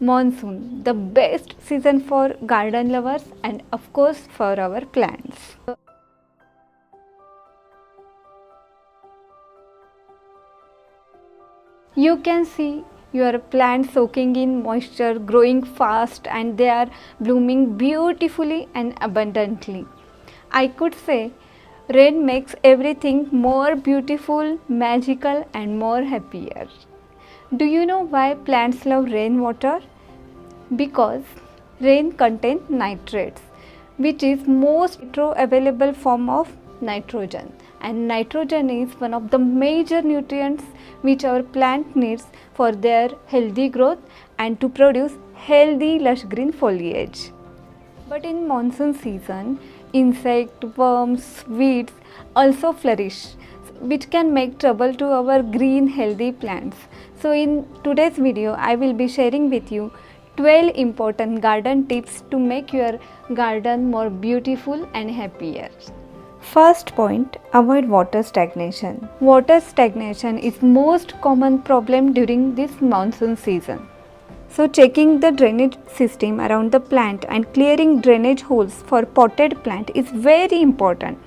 Monsoon, the best season for garden lovers and of course for our plants. You can see your plants soaking in moisture, growing fast, and they are blooming beautifully and abundantly. I could say rain makes everything more beautiful, magical, and more happier. Do you know why plants love rainwater? Because rain contains nitrates, which is most available form of nitrogen, and nitrogen is one of the major nutrients which our plant needs for their healthy growth and to produce healthy lush green foliage. But in monsoon season, insect, worms, weeds also flourish, which can make trouble to our green healthy plants. So in today's video I will be sharing with you 12 important garden tips to make your garden more beautiful and happier. First point, avoid water stagnation. Water stagnation is most common problem during this monsoon season. So checking the drainage system around the plant and clearing drainage holes for potted plant is very important.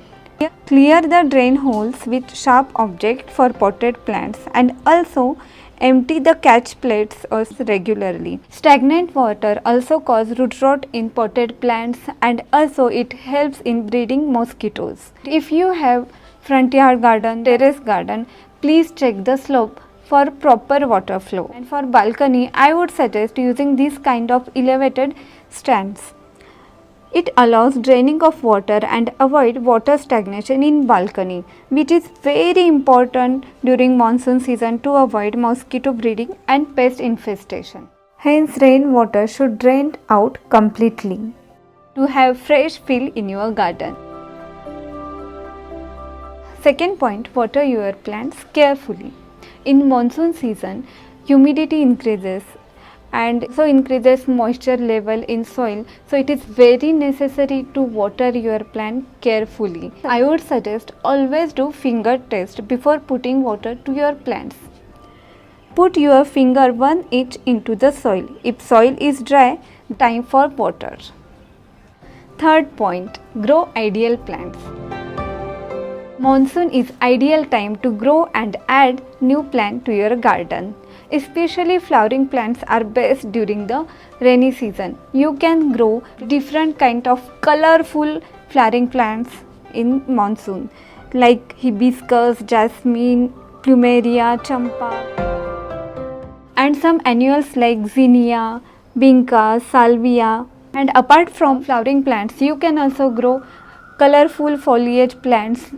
Clear the drain holes with sharp object for potted plants and also empty the catch plates regularly. Stagnant water also causes root rot in potted plants and also it helps in breeding mosquitoes. If you have front yard garden, terrace garden, please check the slope for proper water flow. And for balcony, I would suggest using this kind of elevated stands. It allows draining of water and avoid water stagnation in balcony, which is very important during monsoon season to avoid mosquito breeding and pest infestation. Hence, rainwater should drain out completely to have fresh feel in your garden. Second point, water your plants carefully. In monsoon season, humidity increases and so increases moisture level in soil, so it is very necessary to water your plant carefully. I would suggest always do finger test before putting water to your plants. Put your finger 1 inch into the soil. If soil is dry, time for water. Third point, grow ideal plants. Monsoon is ideal time to grow and add new plant to your garden. Especially flowering plants are best during the rainy season. You can grow different kind of colorful flowering plants in monsoon like hibiscus, jasmine, plumeria, champa and some annuals like zinnia, vinca, salvia. And apart from flowering plants, you can also grow colorful foliage plants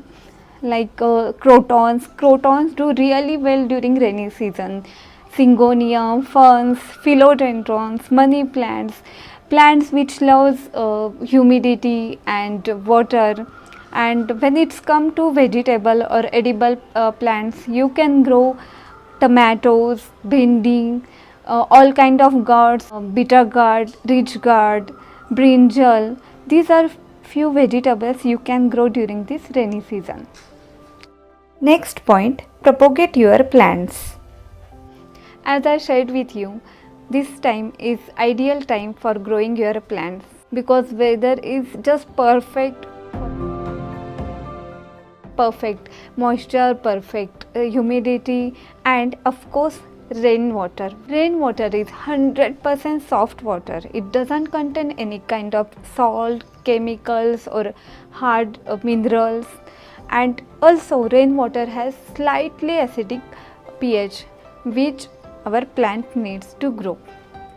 like crotons. Crotons do really well during rainy season. Syngonium, ferns, philodendrons, money plants, plants which loves humidity and water. And when it's come to vegetable or edible plants, you can grow tomatoes, bhindi, all kind of gourds, bitter gourd, ridge gourd, brinjal. These are few vegetables you can grow during this rainy season. Next point, propagate your plants. As I shared with you, this time is ideal time for growing your plants because weather is just perfect, moisture perfect, humidity and of course rainwater. Rainwater is 100% soft water. It doesn't contain any kind of salt, chemicals or hard minerals, and also rainwater has slightly acidic pH which our plant needs to grow.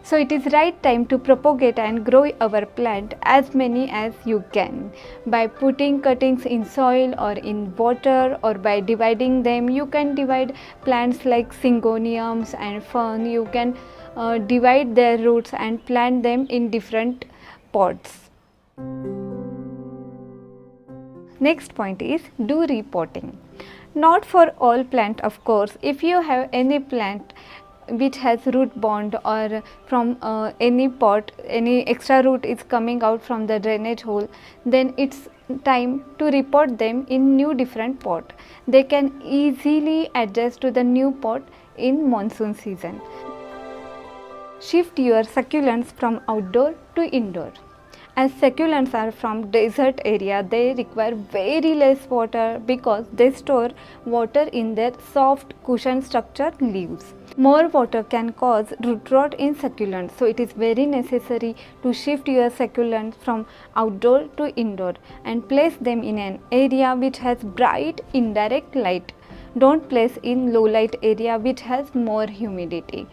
So it is right time to propagate and grow our plant as many as you can by putting cuttings in soil or in water or by dividing them. You can divide plants like syngoniums and fern. You can divide their roots and plant them in different pots. Next point is do repotting. Not for all plant of course. If you have any plant which has root bond or from any pot, any extra root is coming out from the drainage hole, then it's time to repot them in new different pot. They can easily adjust to the new pot in monsoon season. Shift your succulents from outdoor to indoor. As succulents are from desert area, they require very less water because they store water in their soft cushion structure leaves. More water can cause root rot in succulents, so it is very necessary to shift your succulents from outdoor to indoor and place them in an area which has bright indirect light. Don't place in low light area which has more humidity.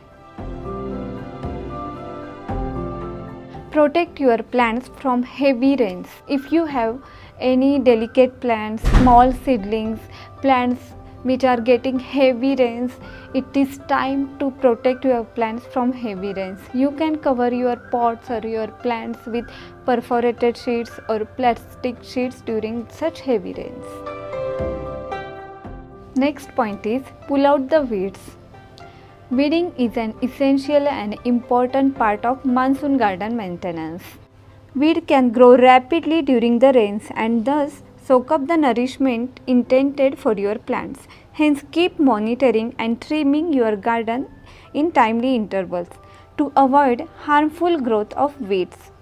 Protect your plants from heavy rains. If you have any delicate plants, small seedlings, plants which are getting heavy rains, it is time to protect your plants from heavy rains. You can cover your pots or your plants with perforated sheets or plastic sheets during such heavy rains. Next point is pull out the weeds. Weeding is an essential and important part of monsoon garden maintenance. Weed can grow rapidly during the rains and thus soak up the nourishment intended for your plants. Hence, keep monitoring and trimming your garden in timely intervals to avoid harmful growth of weeds.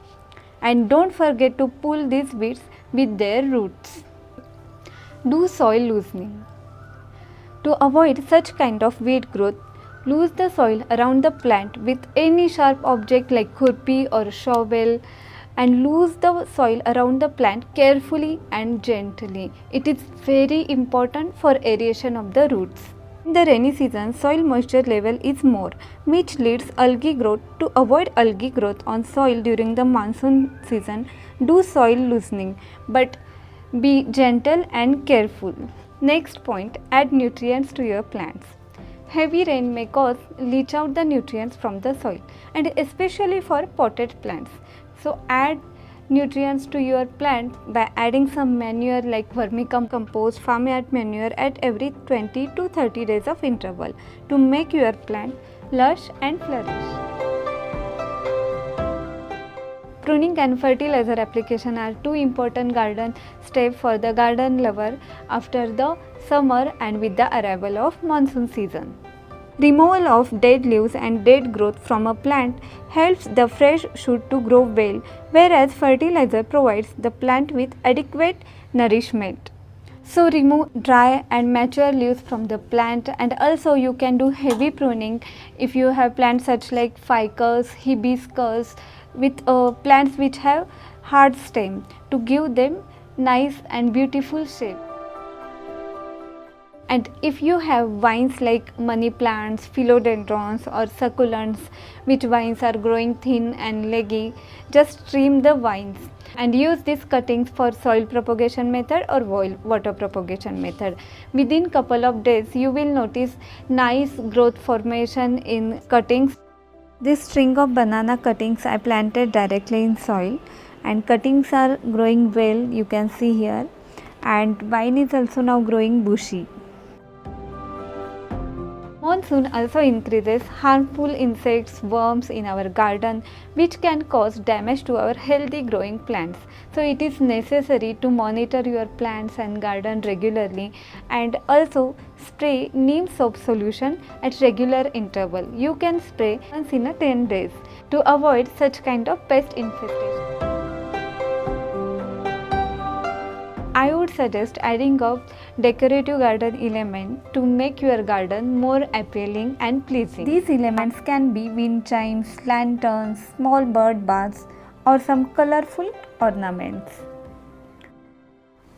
And don't forget to pull these weeds with their roots. Do soil loosening. To avoid such kind of weed growth, lose the soil around the plant with any sharp object like khurpi or shovel and lose the soil around the plant carefully and gently. It is very important for aeration of the roots. In the rainy season, soil moisture level is more, which leads algae growth. To avoid algae growth on soil during the monsoon season, do soil loosening, but be gentle and careful. Next point, add nutrients to your plants. Heavy rain may cause leach out the nutrients from the soil and especially for potted plants. So add nutrients to your plant by adding some manure like vermicompost, farmyard manure at every 20 to 30 days of interval to make your plant lush and flourish. Pruning and fertilizer application are two important garden steps for the garden lover after the summer and with the arrival of monsoon season. Removal of dead leaves and dead growth from a plant helps the fresh shoot to grow well, whereas fertilizer provides the plant with adequate nourishment. So remove dry and mature leaves from the plant, and also you can do heavy pruning if you have plants such like ficus, hibiscus, with plants which have hard stem to give them nice and beautiful shape. And if you have vines like money plants, philodendrons or succulents, which vines are growing thin and leggy, just trim the vines and use these cuttings for soil propagation method or water propagation method. Within couple of days you will notice nice growth formation in cuttings. This string of banana cuttings I planted directly in soil and cuttings are growing well, you can see here, and vine is also now growing bushy. Monsoon also increases harmful insects, worms in our garden which can cause damage to our healthy growing plants. So it is necessary to monitor your plants and garden regularly and also spray neem soap solution at regular interval. You can spray once in 10 days to avoid such kind of pest infestation. I would suggest adding up decorative garden element to make your garden more appealing and pleasing. These elements can be wind chimes, lanterns, small bird baths or some colorful ornaments.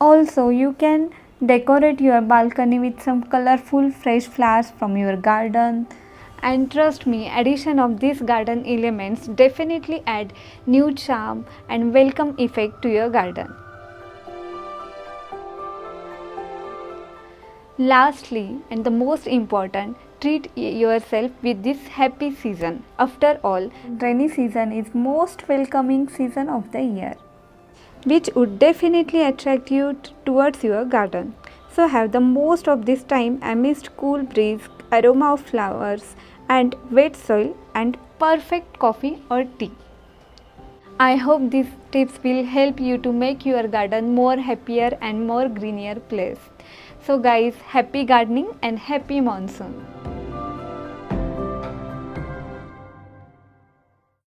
Also, you can decorate your balcony with some colorful fresh flowers from your garden. And trust me, addition of these garden elements definitely add new charm and welcome effect to your garden. Lastly, and the most important, treat yourself with this happy season. After all, rainy season is most welcoming season of the year, which would definitely attract you towards your garden. So have the most of this time amidst cool breeze, aroma of flowers and wet soil and perfect coffee or tea. I hope these tips will help you to make your garden more happier and more greener place. So guys, happy gardening and happy monsoon.